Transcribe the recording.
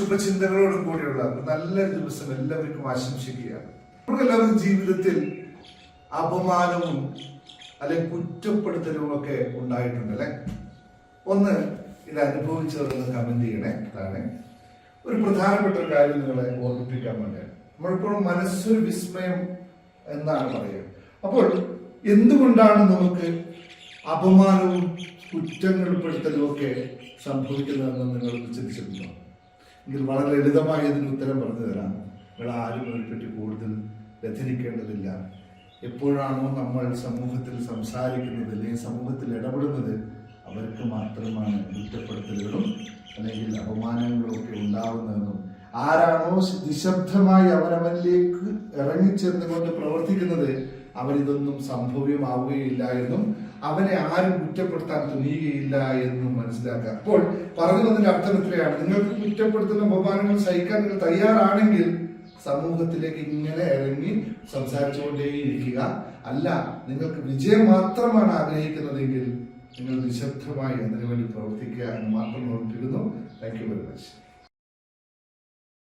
ശുഭചിന്തകളോടും കൂടിയുള്ള നല്ലൊരു ദിവസം എല്ലാവർക്കും ആശംസിക്കുകയാണ്. നമുക്കെല്ലാവരും ജീവിതത്തിൽ അപമാനവും അല്ലെങ്കിൽ കുറ്റപ്പെടുത്തലും ഒക്കെ ഉണ്ടായിട്ടുണ്ട് അല്ലെ. ഒന്ന് ഇത് അനുഭവിച്ചതെന്ന് കമന്റ് ചെയ്യണേ. അതാണ് ഒരു പ്രധാനപ്പെട്ട ഒരു കാര്യം നിങ്ങളെ ഓർമ്മിപ്പിക്കാൻ വേണ്ടിയാണ്. നമ്മളിപ്പോഴും മനസ്സൊരു വിസ്മയം എന്നാണ് പറയുക. അപ്പോൾ എന്തുകൊണ്ടാണ് നമുക്ക് അപമാനവും കുറ്റങ്ങൾപ്പെടുത്തലും ഒക്കെ സംഭവിക്കുന്നതെന്ന് നിങ്ങൾ ചിന്തിച്ചിട്ടുണ്ടോ? എങ്കിൽ വളരെ ലളിതമായി ഇതിന് ഉത്തരം പറഞ്ഞു തരാം. നിങ്ങൾ ആരും അതിനെപ്പറ്റി കൂടുതൽ വ്യഥനിക്കേണ്ടതില്ല. എപ്പോഴാണോ നമ്മൾ സമൂഹത്തിൽ സംസാരിക്കുന്നത് അല്ലെങ്കിൽ സമൂഹത്തിൽ ഇടപെടുന്നത്, അവർക്ക് മാത്രമാണ് കുറ്റപ്പെടുത്തലുകളും അല്ലെങ്കിൽ അപമാനങ്ങളും ഒക്കെ ഉണ്ടാവുന്നതെന്നും ആരാണോ നിശബ്ദമായി അവനവനിലേക്ക് ഇറങ്ങിച്ചെന്നുകൊണ്ട് പ്രവർത്തിക്കുന്നത് അവരിതൊന്നും സംഭവ്യമാവുകയില്ല എന്നും അവനെ ആരും കുറ്റപ്പെടുത്താൻ തുനിയുകയില്ല എന്നും മനസ്സിലാക്കുക. അപ്പോൾ പറഞ്ഞു വന്നതിന്റെ അർത്ഥം ഇത്രയാണ്: നിങ്ങൾക്ക് കുറ്റപ്പെടുത്തുന്ന അപമാനങ്ങൾ സഹിക്കാൻ നിങ്ങൾ തയ്യാറാണെങ്കിൽ സമൂഹത്തിലേക്ക് ഇങ്ങനെ ഇറങ്ങി സംസാരിച്ചുകൊണ്ടേയിരിക്കുക. അല്ല, നിങ്ങൾക്ക് വിജയം മാത്രമാണ് ആഗ്രഹിക്കുന്നതെങ്കിൽ നിങ്ങൾ നിശബ്ദമായി അതിനുവേണ്ടി പ്രവർത്തിക്കുക എന്ന് മാത്രം ഓർമ്മിപ്പിക്കുന്നു. Thank you very much.